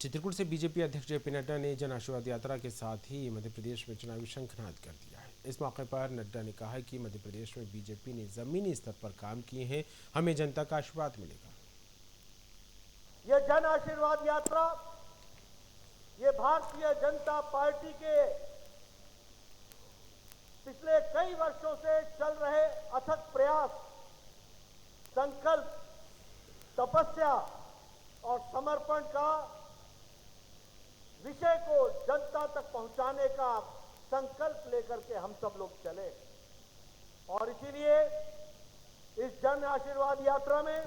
चित्रकूट से बीजेपी अध्यक्ष जेपी नड्डा ने जन आशीर्वाद यात्रा के साथ ही मध्य प्रदेश में चुनावी शंखनाद कर दिया है। इस मौके पर नड्डा ने कहा कि मध्य प्रदेश में बीजेपी ने जमीनी स्तर पर काम किए हैं, हमें जनता का आशीर्वाद मिलेगा। ये जन आशीर्वाद यात्रा ये भारतीय जनता पार्टी के पिछले कई वर्षों से चल रहे अथक प्रयास, संकल्प, तपस्या और समर्पण का विषय को जनता तक पहुंचाने का संकल्प लेकर के हम सब लोग चले और इसीलिए इस जन आशीर्वाद यात्रा में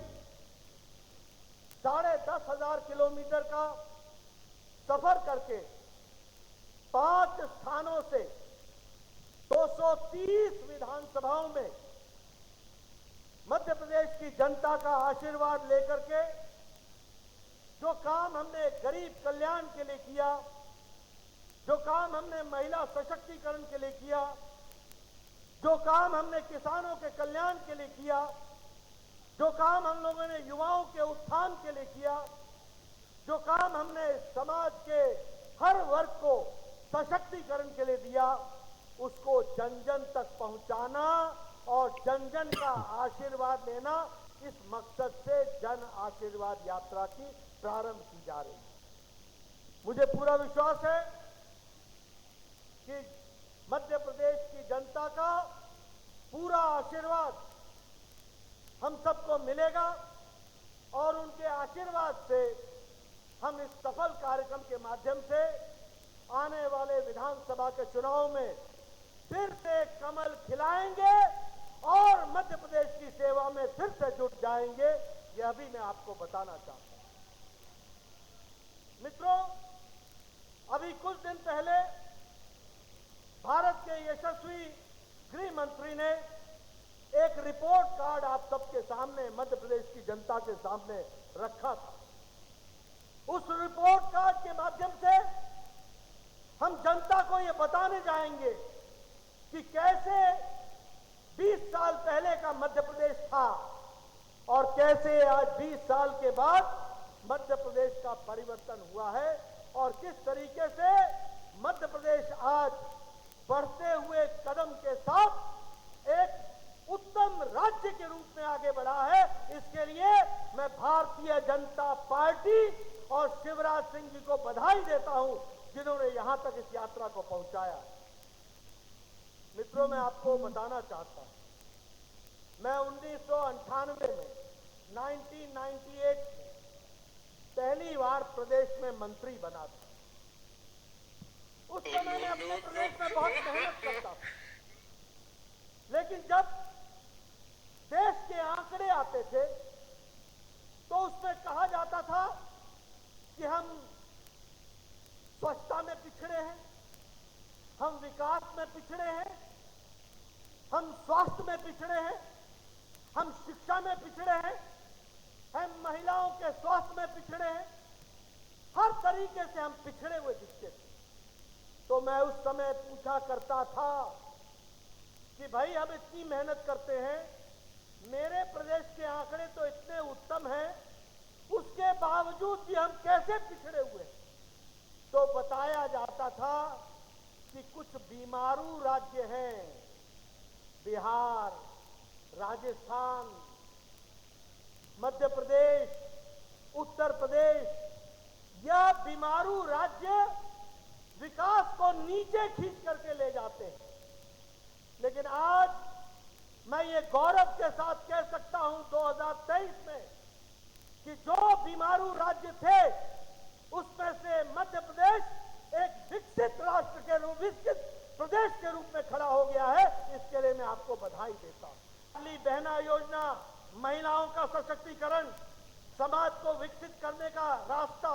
10,500 किलोमीटर का सफर करके 5 स्थानों से 230 विधानसभाओं में मध्य प्रदेश की जनता का आशीर्वाद लेकर के जो काम हमने गरीब कल्याण के लिए किया, जो काम हमने महिला सशक्तिकरण के लिए किया, जो काम हमने किसानों के कल्याण के लिए किया, जो काम हम लोगों ने युवाओं के उत्थान के लिए किया, जो काम हमने समाज के हर वर्ग को सशक्तिकरण के लिए दिया, उसको जन जन तक पहुंचाना और जन जन का आशीर्वाद लेना, इस मकसद से जन आशीर्वाद यात्रा की प्रारंभ की जा रही है। मुझे पूरा विश्वास है कि मध्य प्रदेश की जनता का पूरा आशीर्वाद हम सबको मिलेगा और उनके आशीर्वाद से हम इस सफल कार्यक्रम के माध्यम से आने वाले विधानसभा के चुनाव में फिर से कमल खिलाएंगे और मध्य प्रदेश की सेवा में फिर से जुट जाएंगे, यह भी मैं आपको बताना चाहता हूं। मित्रों, अभी कुछ दिन पहले भारत के यशस्वी गृह मंत्री ने एक रिपोर्ट कार्ड आप सबके सामने, मध्य प्रदेश की जनता के सामने रखा था। उस रिपोर्ट कार्ड के माध्यम से हम जनता को यह बताने जाएंगे कि कैसे 20 साल पहले का मध्य प्रदेश था और कैसे आज 20 साल के बाद मध्य प्रदेश का परिवर्तन हुआ है और किस तरीके से मध्य प्रदेश आज बढ़ते हुए कदम के साथ एक उत्तम राज्य के रूप में आगे बढ़ा है। इसके लिए मैं भारतीय जनता पार्टी और शिवराज सिंह जी को बधाई देता हूं, जिन्होंने यहां तक इस यात्रा को पहुंचाया। मित्रों, मैं आपको बताना चाहता हूं, मैं 1998 में 1998 में पहली बार प्रदेश में मंत्री बना था। उस समय मैं अपने प्रदेश में बहुत मेहनत करता था, लेकिन जब देश के आंकड़े आते थे तो उसमें कहा जाता था कि हम स्वच्छता में पिछड़े हैं, हम विकास में पिछड़े हैं, हम स्वास्थ्य में पिछड़े हैं, हम शिक्षा में पिछड़े हैं, हम महिलाओं के स्वास्थ्य में पिछड़े हैं, हर तरीके से हम पिछड़े हुए दिखते थे। तो मैं उस समय पूछा करता था कि भाई, हम इतनी मेहनत करते हैं, मेरे प्रदेश के आंकड़े तो इतने उत्तम हैं, उसके बावजूद भी हम कैसे पिछड़े हुए हैं? तो बताया जाता था कि कुछ बीमारू राज्य हैं, बिहार, राजस्थान, मध्य प्रदेश, उत्तर प्रदेश, यह बीमारू राज्य विकास को नीचे खींच करके ले जाते हैं। लेकिन आज मैं ये गौरव के साथ कह सकता हूं 2023 में कि जो बीमारू राज्य थे उसमें से मध्य प्रदेश एक विकसित राष्ट्र के रूप, विकसित प्रदेश के रूप में खड़ा हो गया है। इसके लिए मैं आपको बधाई देता हूं। लाडली बहना योजना, महिलाओं का सशक्तिकरण, समाज को विकसित करने का रास्ता,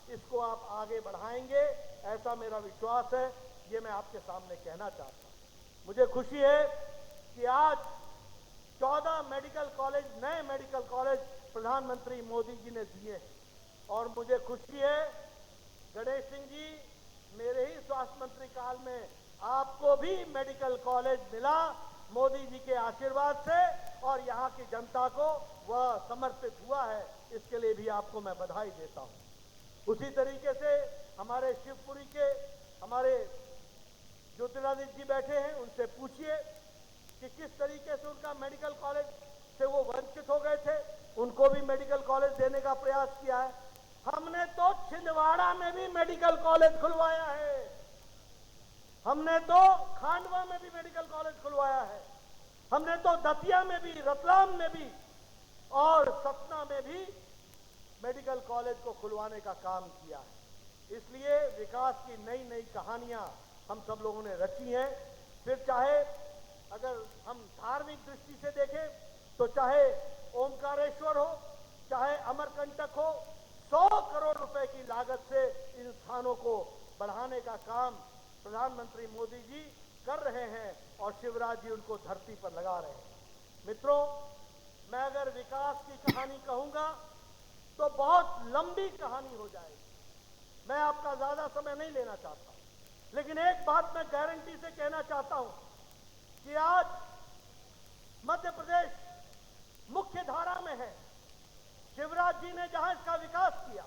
इसको आप आगे बढ़ाएंगे, ऐसा मेरा विश्वास है। ये मैं आपके सामने कहना चाहता हूं। मुझे खुशी है कि आज 14 मेडिकल कॉलेज, नए मेडिकल कॉलेज प्रधानमंत्री मोदी जी ने दिए हैं और मुझे खुशी है गणेश सिंह जी, मेरे ही स्वास्थ्य मंत्री काल में आपको भी मेडिकल कॉलेज मिला मोदी जी के आशीर्वाद से और यहाँ की जनता को वह समर्पित हुआ है। इसके लिए भी आपको मैं बधाई देता हूं। उसी तरीके से हमारे शिवपुरी के हमारे ज्योतिरादित्य जी बैठे हैं, उनसे पूछिए कि किस तरीके से उनका मेडिकल कॉलेज से वो वंचित हो गए थे, उनको भी मेडिकल कॉलेज देने का प्रयास किया है। हमने तो छिंदवाड़ा में भी मेडिकल कॉलेज खुलवाया है, हमने तो खांडवा में भी मेडिकल कॉलेज खुलवाया है, हमने तो दतिया में भी, रतलाम में भी और सतना में भी मेडिकल कॉलेज को खुलवाने का काम किया है। इसलिए विकास की नई नई कहानियां हम सब लोगों ने रची हैं। फिर चाहे अगर हम धार्मिक दृष्टि से देखें तो चाहे ओमकारेश्वर हो, चाहे अमरकंटक हो, 100 करोड़ रुपए की लागत से इन स्थानों को बढ़ाने का काम प्रधानमंत्री मोदी जी कर रहे हैं और शिवराज जी उनको धरती पर लगा रहे हैं। मित्रों, मैं अगर विकास की कहानी कहूंगा तो बहुत लंबी कहानी हो जाएगी। मैं आपका ज्यादा समय नहीं लेना चाहता, लेकिन एक बात मैं गारंटी से कहना चाहता हूं कि आज मध्य प्रदेश मुख्य धारा में है। शिवराज जी ने जहां इसका विकास किया,